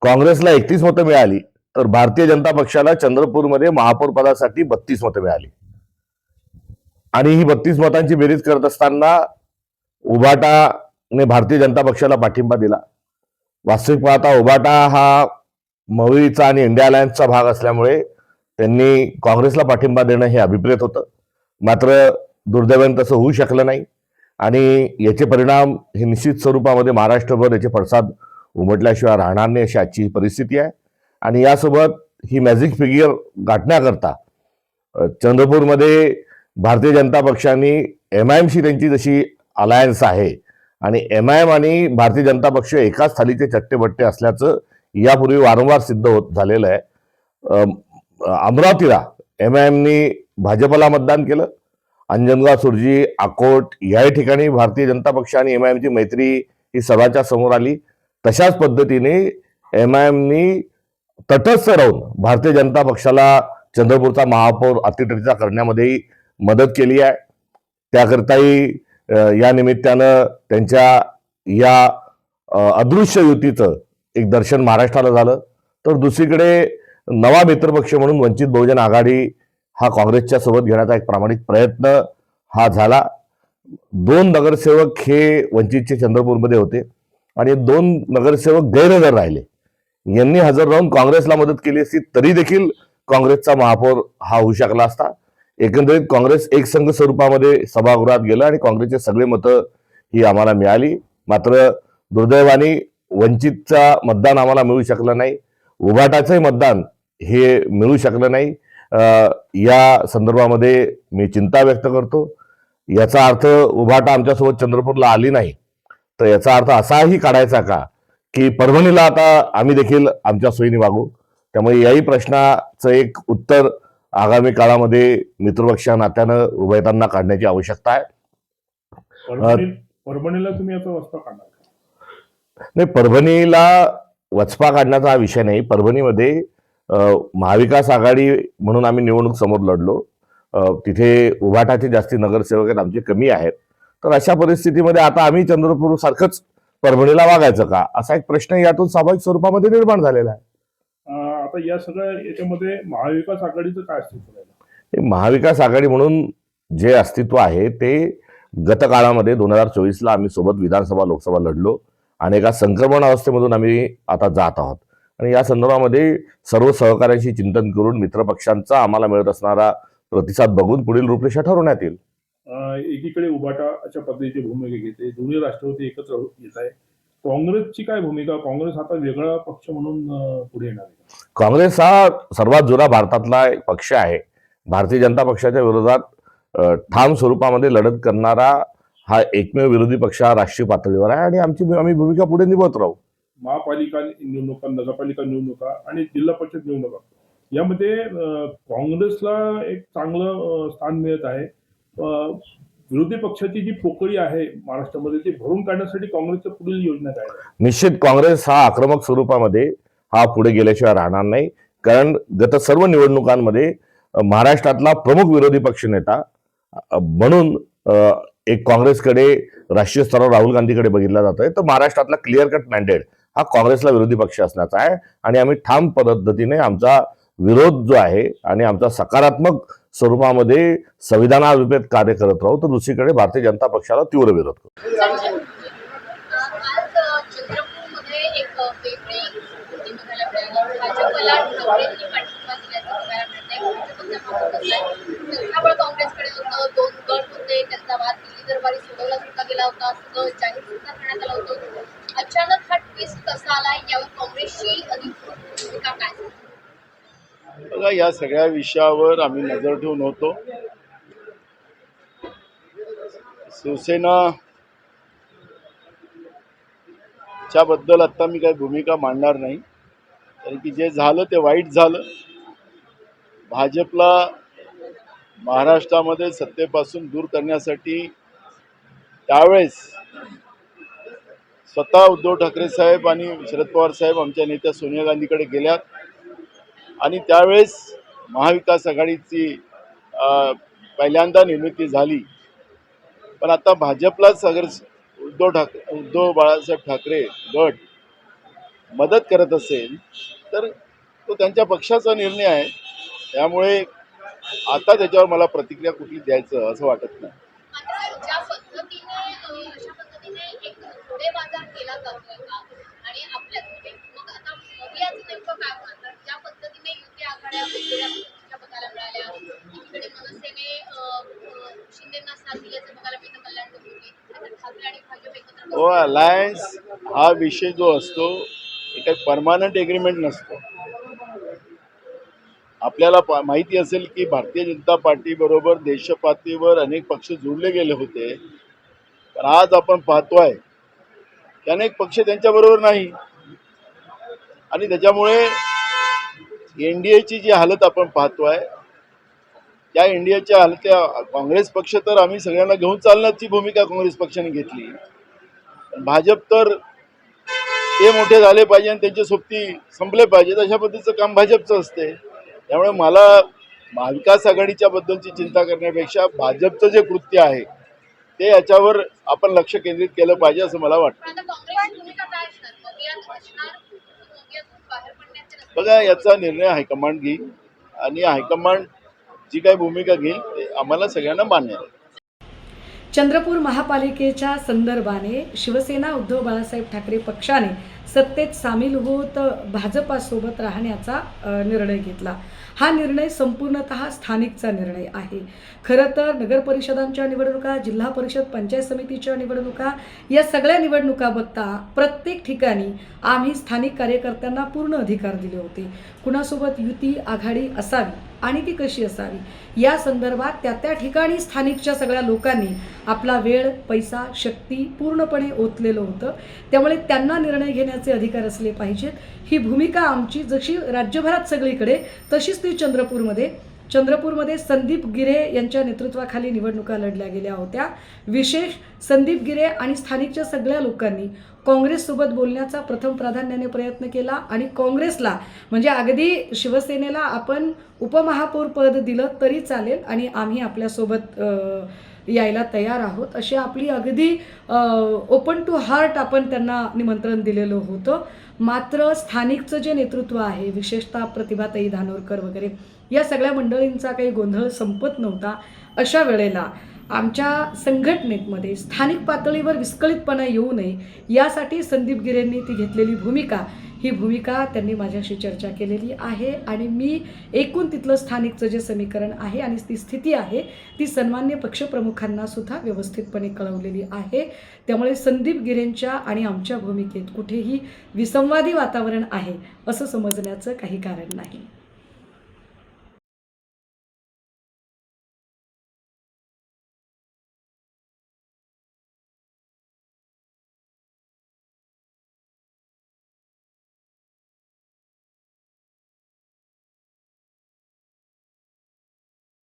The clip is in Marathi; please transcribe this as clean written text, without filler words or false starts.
काँग्रेसला 31 मतं मिळाली, तर भारतीय जनता पक्षाला चंद्रपूरमध्ये महापौर पदासाठी 32 मतं मिळाली. आणि ही 32 मतांची बेरीज करत असताना उभाटाने भारतीय जनता पक्षाला पाठिंबा दिला. वास्तविक पाहता उभाटा हा मविळीचा आणि इंडिया अलायन्सचा भाग असल्यामुळे त्यांनी काँग्रेसला पाठिंबा देणं हे अभिप्रेत होतं. मात्र दुर्दैवाने तसं होऊ शकलं नाही आणि याचे परिणाम हे निश्चित स्वरूपामध्ये महाराष्ट्रभर याचे पडसाद उमटल्याशिवाय राहणार नाही अशी आजची परिस्थिती आहे. आणि यासोबत ही मॅजिक फिगर गाठण्याकरता चंद्रपूरमध्ये भारतीय जनता पक्षाने MIMशी त्यांची जशी अलायन्स आहे आणि MIM आणि भारतीय जनता पक्ष एकाच थालीचे चट्टेबट्टे असल्याचं यापूर्वी वारंवार सिद्ध होत झालेलं आहे. अमरावतीला MIMनी भाजपला मतदान केलं. अंजनगाव, सुरजी, अकोट या ठिकाणी भारतीय जनता पक्ष आणि MIMची मैत्री ही सर्वांच्या समोर आली. तशाच पद्धतीने MIMनी तटस्थ राहून भारतीय जनता पक्षाला चंद्रपूरचा महापौर अतिटरीचा करण्यामध्येही मदत केली आहे. त्याकरताही या निमित्तानं त्यांच्या या अदृश्य युतीचं एक दर्शन महाराष्ट्राला झालं. तर दुसरीकडे नवा मित्रपक्ष म्हणून वंचित बहुजन आघाडी हा काँग्रेसच्या सोबत घेण्याचा एक प्रामाणिक प्रयत्न हा झाला. 2 नगरसेवक हे वंचितचे चंद्रपूरमध्ये होते आणि 2 नगरसेवक गैरहजर राहिले. यांनी हजर राहून काँग्रेसला मदत केली असती तरी देखील काँग्रेसचा महापौर हा होऊ शकला असता. एकंदरीत काँग्रेस एकसंघ स्वरूपामध्ये सभागृहात गेलं आणि काँग्रेसचे सगळे मतं ही आम्हाला मिळाली. मात्र दुर्दैवाने वंचितचा मतदान आम्हाला मिळू शकलं नाही. उभाटाचंही मतदान हे मिळू शकलं नाही. या संदर्भामध्ये मी चिंता व्यक्त करतो. याचा अर्थ उभाटा आमच्यासोबत चंद्रपूरला आली नाही तर याचा अर्थ असाही काढायचा का की परभणीला आता आम्ही देखील आमच्या सोयीने वागू. त्यामुळे याही प्रश्नाचं एक उत्तर आगामी काळामध्ये मित्रपक्षा नात्यानं उभयतांना काढण्याची आवश्यकता आहे. परभणीला तुम्ही आता वचपा काढणार नाही, परभणीला वचपा काढण्याचा हा विषय नाही. परभणीमध्ये महाविकास आघाडी म्हणून आम्ही निवडणूक समोर लढलो. तिथे उभाटाचे जास्ती नगरसेवक आहेत, आमचे कमी आहेत. तर अशा परिस्थितीमध्ये आता आम्ही चंद्रपूर सारखंच परभणीला वागायचं का असा एक प्रश्न यातून स्वाभाविक स्वरूपामध्ये निर्माण झालेला आहे. आता या सगळ्या याच्यामध्ये महाविकास आघाडीचं काय अस्तित्व आहे? महाविकास आघाडी म्हणून जे अस्तित्व आहे ते गत काळामध्ये 2024ला आम्ही सोबत विधानसभा लोकसभा लढलो आणि एका संक्रमण अवस्थेमधून आम्ही आता जात आहोत. आणि या संदर्भामध्ये सर्व सहकार्यांशी चिंतन करून मित्रपक्षांचा आम्हाला मिळत असणारा प्रतिसाद बघून पुढील रूपरेषा ठरवण्यात येईल. एकीकडे उभाटा अशा पद्धतीची भूमिका घेते, दोन्ही राष्ट्रवादी एकत्र येत आहे. काँग्रेसची काय भूमिका? काँग्रेस आता वेगळा पक्ष म्हणून पुढे येणार आहे? काँग्रेस हा सर्वात जुना भारतातला एक पक्ष आहे. भारतीय जनता पक्षाच्या विरोधात ठाम स्वरूपामध्ये लढत करणारा हा एकमेव विरोधी पक्ष हा राष्ट्रीय पातळीवर आहे आणि आम्ही भूमिका पुढे निभवत राहू. महापालिका निवडणुका, नगरपालिका निवडणुका आणि जिल्हा परिषद निवडणुका यामध्ये काँग्रेसला एक चांगलं स्थान मिळत आहे. विरोधी पक्षाची जी पोकळी आहे महाराष्ट्रामध्ये ती भरून काढण्यासाठी काँग्रेसच्या पुढील योजना काय? निश्चित काँग्रेस हा आक्रमक स्वरूपामध्ये हा पुढे गेल्याशिवाय राहणार नाही. कारण गत सर्व निवडणुकांमध्ये महाराष्ट्रातला प्रमुख विरोधी पक्ष नेता म्हणून एक काँग्रेसकडे राष्ट्रीय स्तरावर राहुल गांधीकडे बघितला जातोय. तर महाराष्ट्रातला क्लिअर कट मॅन्डेट हा काँग्रेसला विरोधी पक्ष असण्याचा आहे आणि आम्ही ठाम पद्धतीने आमचा विरोध जो आहे आणि आमचा सकारात्मक स्वरूपामध्ये संविधानाविरुद्ध कार्य करत राहू. तर दुसरीकडे भारतीय जनता पक्षाला तीव्र विरोध करू. अचानक हा ट्विस्ट कसा आला यावर काँग्रेसची अधिकृत भूमिका काय? बघा, या सगळ्या विषयावर आम्ही नजर ठेवून होतो. शिवसेना च्या बद्दल आता मी काही भूमिका मांडणार नाही, कारण की जे झालं ते वाईट झालं. भाजपला महाराष्ट्रामध्ये सत्तेपासून दूर करण्यासाठी त्यावेळेस स्वतः उद्धव ठाकरे साहेब आणि शरद पवार साहेब आमच्या नेत्या सोनिया गांधीकडे गेल्यात आणि त्यावेळेस महाविकास आघाडीची पहिल्यांदा निर्मिती झाली. पण आता भाजपलाच अगर उद्धव बाळासाहेब ठाकरे गट मदत करत असेल तर तो त्यांच्या पक्षाचा निर्णय आहे. त्यामुळे आता त्याच्यावर मला प्रतिक्रिया कुठली द्यायचं असं वाटत नाही. मात्र ज्या पद्धतीने अशा पद्धतीने एक घोडे बाजार केला जातोय का आणि आपल्यात म्हणजे मग आता याचं नेमकं काय होणार? कारण ज्या पद्धतीने युती आघाड्या वेगवेगळ्या पद्धतीच्या बघायला मिळाल्या, एकीकडे मनसेने शिंदेंना साथ दिल्याचं बघायला मिळतं कल्याण डोंबिवलीत, आता ठाकरे आणि भाजप एकत्र तो अलायन्स हा विषय जो असतो हे काही परमानंट एग्रीमेंट नसतो. आपल्याला माहिती असेल की भारतीय जनता पार्टी बरोबर देशपातळीवर अनेक पक्ष जोडले गेले होते, पण आज आपण पाहतोय की अनेक पक्ष त्यांच्याबरोबर नाही आणि त्याच्यामुळे एनडीएची जी हालत आपण पाहतोय त्या एनडीएच्या हालत्या काँग्रेस पक्ष तर आम्ही सगळ्यांना घेऊन चालण्याची भूमिका काँग्रेस पक्षाने घेतली, पण भाजप तर ते मोठे झाले पाहिजे आणि त्यांचे सोबती संपले पाहिजेत अशा पद्धतीचं काम भाजपचं असते. त्यामुळे मला महाविकास आघाडीच्या बद्दलची चिंता करण्यापेक्षा भाजपचं जे कृत्य आहे ते याच्यावर आपण लक्ष केंद्रित केलं पाहिजे असं मला वाटतं. पण आता काँग्रेसची भूमिका काय असणार? मग असणार मोर्चातून बाहेर पडण्याचे रस्ते बघा याचा निर्णय हायकमांड घेईल आणि हायकमांड जी काही भूमिका घेईल ते आम्हाला सगळ्यांना मान्य आहे. चंद्रपूर महापालिकेच्या संदर्भाने शिवसेना उद्धव बाळासाहेब ठाकरे पक्षाने सत्तेत सामील होत भाजपासोबत राहण्याचा निर्णय घेतला. हा निर्णय संपूर्णतः स्थानिकचा निर्णय आहे. खरं तर नगरपरिषदांच्या निवडणुका, जिल्हा परिषद, पंचायत समितीच्या निवडणुका या सगळ्या निवडणुका बघता प्रत्येक ठिकाणी आम्ही स्थानिक कार्यकर्त्यांना पूर्ण अधिकार दिले होते. कुणासोबत युती आघाडी असावी आणि ती कशी असावी या संदर्भात त्या ठिकाणी स्थानिकच्या सगळ्या लोकांनी आपला वेळ, पैसा, शक्ती पूर्णपणे ओतलेलं होतं. त्यामुळे त्यांना निर्णय घेण्याचे अधिकार असले पाहिजेत. ही भूमिका आमची जशी राज्यभरात सगळीकडे तशीच ती चंद्रपूरमध्ये संदीप गिरे यांच्या नेतृत्वाखाली निवडणुका लढल्या गेल्या होत्या. विशेष संदीप गिरे आणि स्थानिकच्या सगळ्या लोकांनी काँग्रेससोबत बोलण्याचा प्रथम प्राधान्याने प्रयत्न केला आणि काँग्रेसला म्हणजे अगदी शिवसेनेला आपण उपमहापौर पद दिलं तरी चालेल आणि आम्ही आपल्यासोबत यायला तयार आहोत अशी आपली अगदी ओपन टू हार्ट आपण त्यांना निमंत्रण दिलेलं होतं. मात्र स्थानिकचं जे नेतृत्व आहे, विशेषतः प्रतिभाताई धानोरकर वगैरे या सगळ्या मंडळींचा काही गोंधळ संपत नव्हता. अशा वेळेला आमच्या संघटनेमध्ये स्थानिक पातळीवर विस्कळीतपणा येऊ नये यासाठी संदीप गिरेंनी ती घेतलेली ही भूमिका त्यांनी माझ्याशी चर्चा केलेली आहे आणि मी एकूण तिथलं स्थानिकचं जे समीकरण आहे आणि ती स्थिती आहे ती सन्मान्य पक्षप्रमुखांना सुद्धा व्यवस्थितपणे कळवलेली आहे. त्यामुळे संदीप गिरेंच्या आणि आमच्या भूमिकेत कुठेही विसंवादी वातावरण आहे असं समजण्याचं काही कारण नाही.